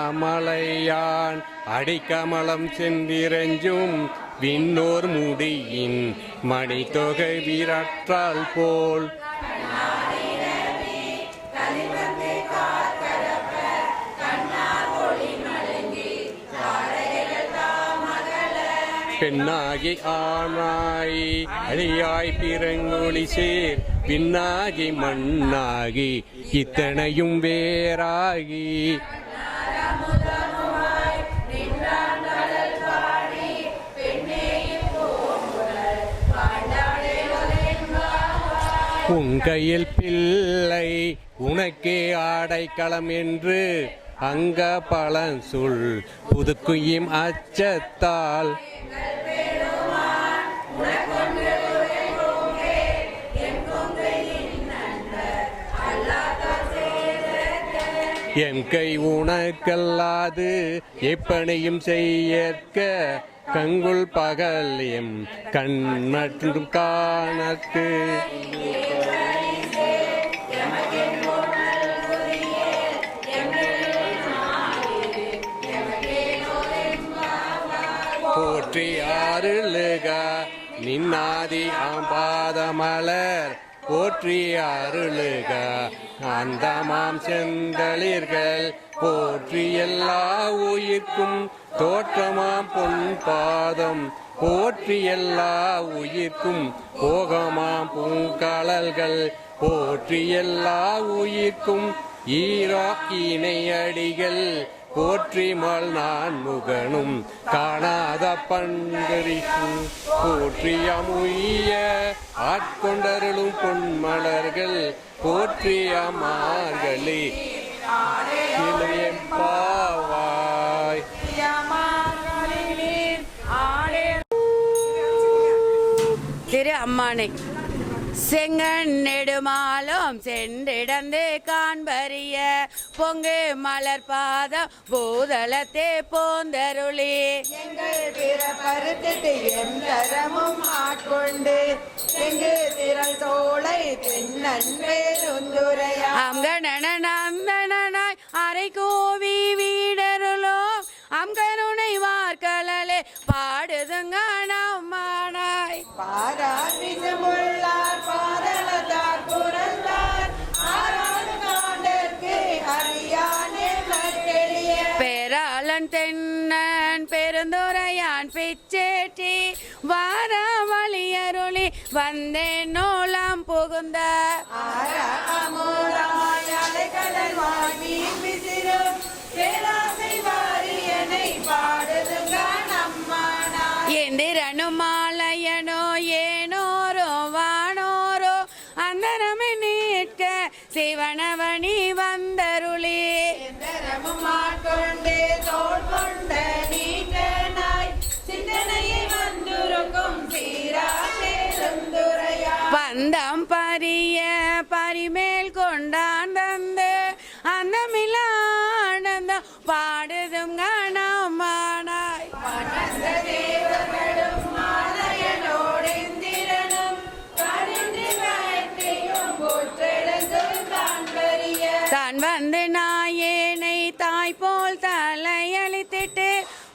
அண்ணாமலையான் அடிக்கமலம் சென்றிரஞ்சும் விண்ணோர் முடியின் மணித்தொகை விரற்றால் போல் பெண்ணாகி ஆனாய் அழியாய் பிறங்கொழி சேர் பின்னாகி மண்ணாகி இத்தனையும் வேறாகி உன் கையில் பிள்ளை உனக்கே ஆடைக்களம் என்று அங்க பழஞ்சொல் புதுக்குயும் அச்சத்தால் எம் கை உனக்கல்லாது எப்பனையும் செய்யற்க கங்குள் பகல் எம் கண் மற்றும் காணத்து போற்றி அருளுக நின்னாதி ஆம்பாதமலர் போற்றி அருளுக அந்தமாம் செந்தளிர்கள் போற்றி எல்லா உயிர்க்கும் தோற்றமாம் பொன் பாதம் போற்றி எல்லா உயிர்க்கும் போகமாம் பூங்கழல்கள் போற்றி எல்லா உயிர்க்கும் ஈரா இணையடிகள் போற்றிமல் நான் முகனும் காணாத பண்பரிக்கும் போற்றியமுய்ய ஆட்கொண்டருளும் பொன்மலர்கள் போற்றியமார்களே பாவாய். திரு அம்மானை செங்கன் நெடுமாலும் சென்றிடந்து காண்பறிய பொங்கு மலர் பாதம் பூதளத்தே போந்தருளி எங்கள் பிற பருத்திட்டு எந்தரமும் ஆட்கொண்டு எங்கு திரள் தோளை தென்னன் பேருந்துரையா அங்கணனாய் அரை கோவி வீடருளோ அங்கருணை வார்கலே பாடுதுங்க நம்மானாய் பாரார் விசமுள்ளார் பாதளத்தார் புறந்தார் ஆராடு காண்டற்கு அறியானே மக்களிய பேராளன் தென்னன் பெருந்துரையான் பிச்சேட்டி வார வழியருளி வந்தேன் நோலாம் புகுந்த ஆரா அமோராய் அலைக்கடல் வாங்கி விசிறும் பேராசை வாரியனை பாடுதுங்க நம்மானாய் எந்திரனும் மாலையனோ ஏனோரோ வானோரோ அந்தரமே நீட்க சிவனவனி வந்தருளி எந்தரமும் ஆட்கொண்டு தோள் கொண்ட நீட்டனாய் சிந்தனையை வந்துருக்கும் சீரா பேருந்துரையா பந்தம் பரிய பரிமேல் கொண்டான் தந்து அந்தமில்ல ஆனந்தம் பாடுதும் கணமானாய் பன்னந்த தேவர்களும் மாலையனோடு இந்திரனும் கனிந்து வேட்டையும் போற்றெழுந்தும் தான் பெரிய தான் வந்து நாயேனை தாய் போல் தலையளித்திட்டு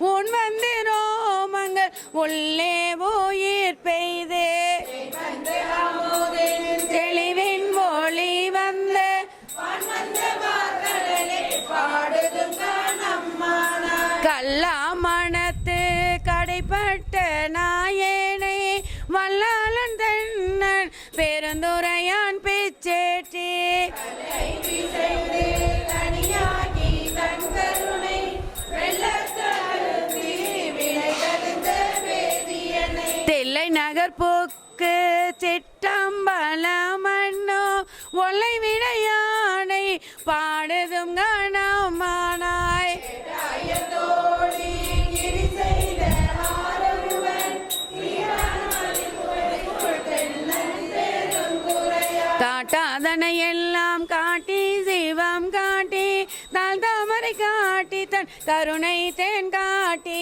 உன் வந்து ரோமங்கள் உள்ளே உயிர் பெய்து வந்து அமுதின் தெளிவின் ஒளி வந்து பன்மந்த வார்கடலே பாடுதும் நம்மானாய் கல்லா மனத்து கடைப்பட்ட நாயேனை வல்லாளன் தன்னன் பெருந்துரையான் பிச்சேட்டி செய்து கனியாகி தன் கருணை வெள்ளத்தழுத்தி விளைதழுந்த வேதியனை தில்லை நகர் போக்கு சிட்டம்பல மண்ணோ ஒல்லை விடையானை பாடுதும் கணமானாய் தோழி கிரி செய்த ஆரமுவன் காட்டாதனை எல்லாம் காட்டி சிவம் காட்டி தாழ் தாமரை காட்டி தன் கருணை தேன் காட்டி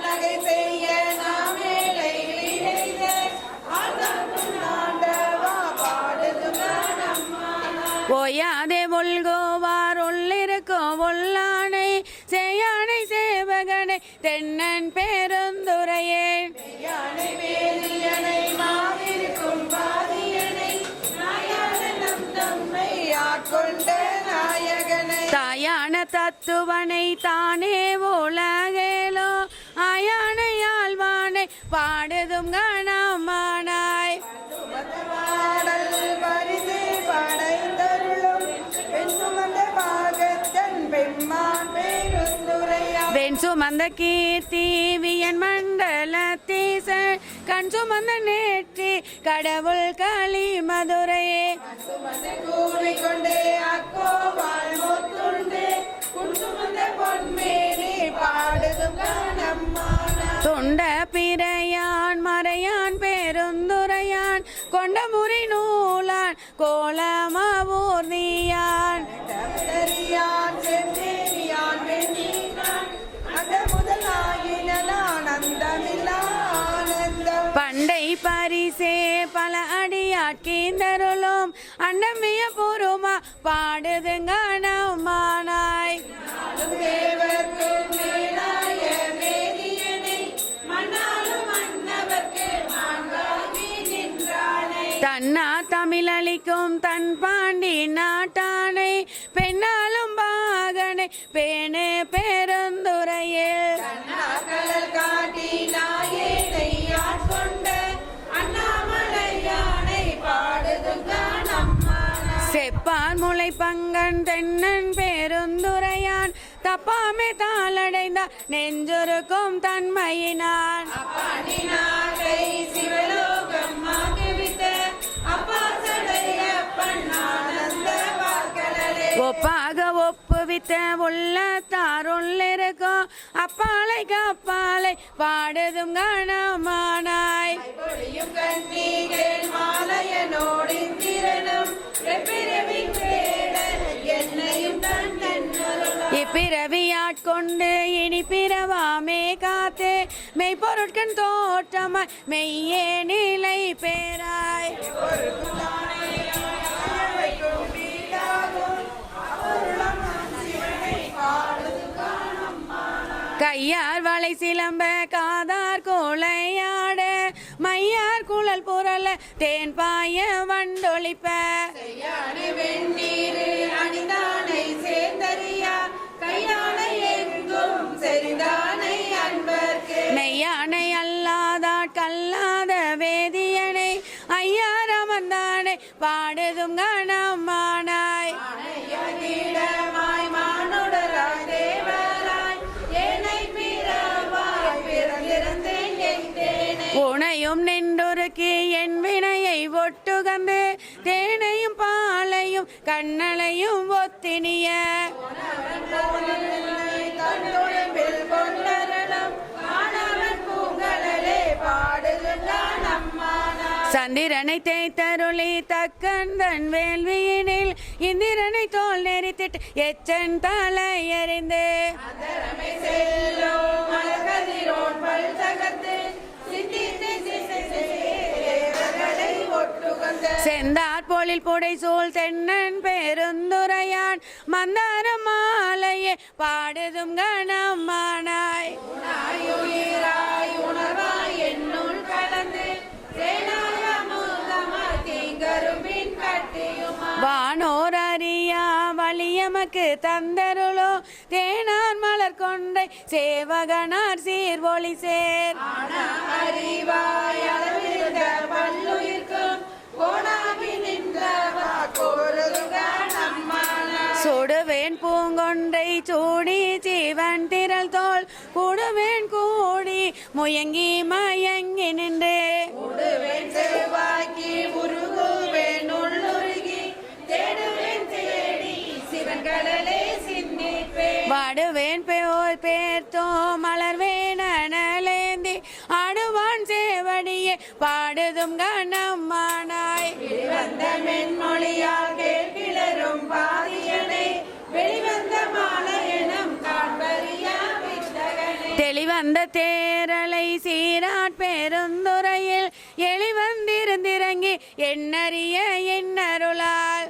நகை செய்ய நாம் ஏழை இணைந்த ஆண்டவா பாடுதும் நம்மானாய் ஓயாதே ஒல்கோவார் உள்ளிருக்கோ ஒல்லானை செய்யானை சேவகனை தென்னன் பெருந்துரையே யானை வேதியனை மாவிருக்கும் பாதியனை நாயான நம் தம்மை ஆட்கொண்ட நாயகனை தாயான தத்துவனை தானே உலகேலோ ஆயானை ஆழ்வானை பாடுதும் கணமானாய் பாடல் பரிசு படைந்தருளும் பெண் சுமந்த பாகத்தன் பெம்மான் பேருந்துரையா வெண் சுமந்த கீர்த்தி வியன் மண்டல தீசன் கண் சுமந்த நேற்றி கடவுள் களி மதுரையே சுமந்து கூறிக்கொண்டே அக்கோ வாழ்மொத்துண்டு உன் சுமந்த பொன்மேனி பாடுதும் நம்மானாய் தொண்ட பிறையான் மறையான் பெருந்துரையான் கொண்ட முறை நூலான் கோலமூர்தியான் தரியான் செந்தேரியான் வெண்ணீரான் அந்த முதலாயினான் அந்தமில்லா ஆனந்தம் பண்டை பரிசே பல அடியாட்கீந்தருளும் அண்டமிய பூர்வமா பாடுதுங்க நம்மானாய் தேவர்க்கு மேலாய வேதியனை மண்ணாலும் மன்னவர்க்கு மாண்பாகி நின்றானை தன்னா தமிழளிக்கும் தன் பாண்டி நாட்டானை பெண்ணாலும் பாகனை பேணு பெருந்துரையில் கடல் காட்டி நாயேனை ஆட்கொண்ட அண்ணாமலையானை பாடுதுங்க நம்மானாய் செப்பான் முளை பங்கன் தென்னன் பெருந்துரையான் தப்பாமே தாளடைந்தார் நெஞ்சொருக்கும் தன்மையினான் அப்பனினாகை சிவலோகம் ஆகிவிட்ட அப்பா சடையப்பன் ஆனந்த பார்க்கடலே ஒப்பாக ஒப்புவித்த உள்ளத்தாருள்ளிருக்கும் அப்பாலை கப்பாலை பாடுதும் கணமானாய் பொழியும் கண்ணீர்கள் மாலையனோடு இந்திரனும் எப்பிரவி வேடர் என்னையும் தன் இப்பிறவியாட்கொண்டு இனி பிறவாமே காத்து மெய்ப்பொருட்கண் தோற்றமாய் மெய்யே நிலை பேராய் கையார் வளை சிலம்ப காதார் கோளையாட மையார் குழல் புரள தேன் பாய வண்டொழிப்ப வெண்ணீர் அணிந்தானை சேர்ந்தறியா கையானை எங்கும் செறிந்தானை அன்பர்க்கு மெய்யானை அல்லாதாட் கல்லாத வேதியனை ஐயார் அமர்ந்தானை பாடுதும் கணமானாய் கீடமாய் மானுடராய் தேவராய் ஏனை பிறவாய் பிறந்திருந்தேன் எய்தேனே உனையும் நின்றொருக்கி என் வினையை ஒட்டுகந்து தேனையும் பாலையும் கண்ணலையும் ஒத்தினிய தன்னுடம்பில் கொண்டரணும் ஆனவன் பூங்கடலே பாடுகின்றான் அம்மானா சந்திரனை தேய்த்தருளி தக்கந்தன் வேள்வியினில் இந்திரனை தோல் நெறித்திட்டு எச்சன் தலை எறிந்து அதரமை செல்லோ மலர்கதிரோன் பல் தகத்து சிந்தித்து தேவர்களை ஒட்டுகந்த செந்தார் போலில் புடை சூழ் தென்னன் பெருந்துரையான் மந்தார மாலையே பாடுதும் கணமானாய் உயிராய் உணர்வாய் என்னுள் கலந்து தேனாய் அமுதமாய் தீங்கரும்பின் கட்டியுமா வானோர் அறியா வலியமக்கு தந்தருளோ தேனார் மலர் கொண்டை சேவகனார் சீர்வொளி சேர் அறிவாய் அளவிருந்த பல்லுயிர்க்கும் கோணாகி நின்றவா கோருதுகான் அம்மானா சுடுவேன் பூங்கொன்றை சூடி ஜீவன் திரள் தோல் கூடுவேன் கூடி முயங்கி மயங்கி நின்று உடுவேன் செவ்வாய்க்கு உருகுவேன் உள்ளுருகி தேடுவேன் தேடி சிவன் கடலே சிந்திப்பேன் வாடுவேன் பேர் பேர்த்தோ மலர்வேன் அனலேந்தி ஆடுவான் சேவடியே பாடுதும் கணமானாய் வெளிவந்த மென்மொழியால் கேட்கிளரும் பாதியனை வெளிவந்த மாலையனம் காண்பறியா வித்தகனே தெளிவந்த தேரலை சீராட் பெருந்துறையில் எளிவந்திருந்திறங்கி எண்ணறிய எண்ணருளால்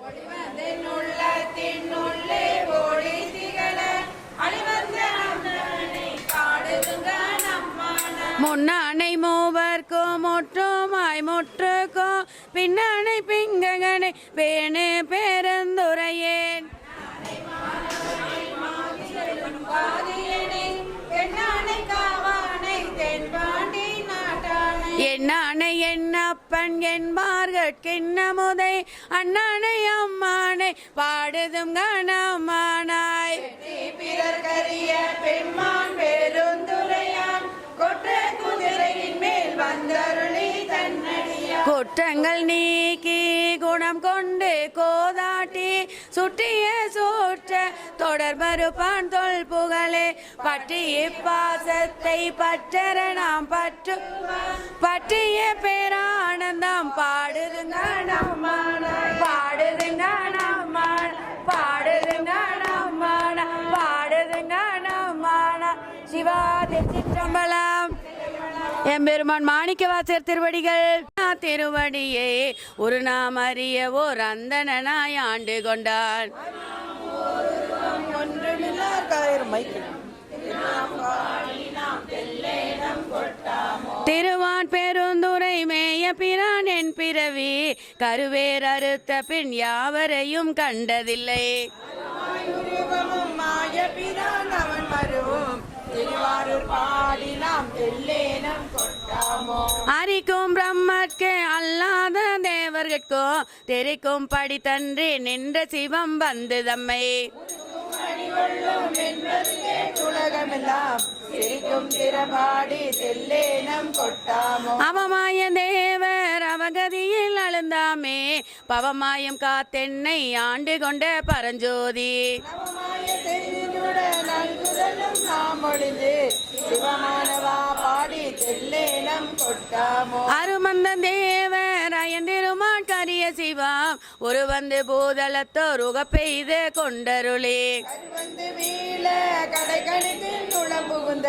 உள்ளத்தின் உள்ளே ஓடி திகழ அழிவந்த அம்மனை பாடுதுகான் அம்மானா முன்னானை மூவர்க்கும் முற்றுமாய் முற்றுக்கும் பின்னானை பிங்ககனை பேணு பெருந்துரையேன் பாதியனை பெண்ணானை காவானை தென்பாண்டி நாட்டானை என்னானை என்னப்பன் என்பார்கட்கிண்ணமுதை அண்ணானை அம்மானை பாடுதும் கணமானாய் பிறர்கரிய பெம்மான் பெருந்துரையான் கொற்ற குதிரையின் மேல் வந்தருளி தன்னடியா குற்றங்கள் நீக்கி குணம் கொண்டு கோதாட்டி சுட்டிய சூற்ற தொடர்பருப்பான் தொல் புகழே பற்றிய பாசத்தை பற்றற நாம் பற்று பற்றிய பேரானந்தம் பாடுதுங்க நம்மான பாடுதுங்க நம்மான பாடுதுங்க நம்மான பாடுதுங்க நம்மான சிவாதி சிற்றம்பலம் எம்பெருமான் மாணிக்கவாசர் திருவடிகள் திருவடியே ஒரு நாம் அறிய ஓர் அந்தனாய் ஆண்டு கொண்டான் திருவான் பெருந்துரை மேய பிரான் என் பிறவி கருவேர் அறுத்த பின் யாவரையும் கண்டதில்லை மாய பிரான் அவன் வருவோம் திருவாரூர் பாடி நாம் எல்லேனம் கொட்டாமோ அரிக்கும் பிரம்மற்கு அல்லாத தேவர்கட்கோ தெரிக்கும் படித்தன்றி நின்ற சிவம் வந்து தம்மை அடிவள்ளம் என்பது உலகமெல்லாம் சிரிக்கும் திறபாடி தெல்லேனம் கொட்டாமோ அவமாய தேவர் அவகதியில் அழுந்தாமே பவமாயம் காத்தென்னை ஆண்டு கொண்ட பரஞ்சோதி நவமாய செஞ்சுடன் நல்குதலும் நாம் ஒழிந்து சிவமானவா பாடி தெல்லேனம் கொட்டாமோ அருமந்த தேவர் அயந்திருமான் கரிய சிவம் ஒரு வந்து பூதலத்தோர் உகப்பெய்து கொண்டருளே வந்து வீழ கடை கணித்து நுழம் புகுந்த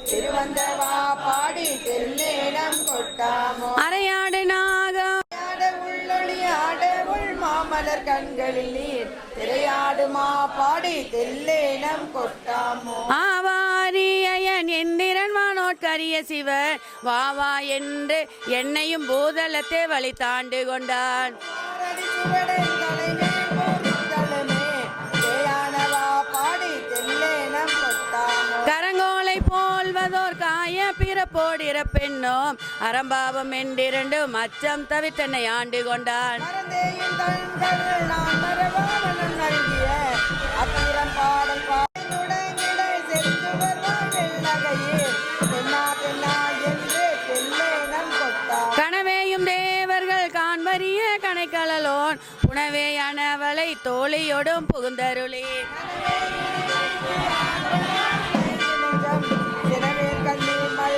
திருவந்தவா பாடி தெல்லேனம் கொட்டாமோ அரையாடு நாகம் ஆட உள்ளொளி ஆட உள் மாமலர் கண்களில் நீர் திரையாடுமா பாடி தெல்லேனம் கொட்டாமோ ஆவாரியன் எந்திரன் வானோட்கரிய சிவன் வாவா என்று என்னையும் பூதலத்தை வழி தாண்டு கொண்டான் ஆரடி சுவடன் தலைமேல் போர்த்தலமே தேயானவா பாடி தெல்லேனம் கொட்டாமோ கரங்கோலை போல்வதோர் காய பிறப்போடிற பெண்ணோம் அறம்பாவம் என்றிரண்டும் அச்சம் தவித்தனை ஆண்டு கொண்டான் மறந்தேயின் கண்கள் நான் மறவாமலும் நல்கிய அத்திரம் பாடல் பாடுடங்கிட சென்று வருவாள் வெள்ளகையே பெண்ணா பெண்ணா என்று தெல்லேனம் கொட்டாமோ கனவேயும் தேவர்கள் காண்பரிய கணைக்கலலோன் புனவேயானவளை தோழியோடும் புகுந்தருளே சினவேல் கண்ணீர் மழை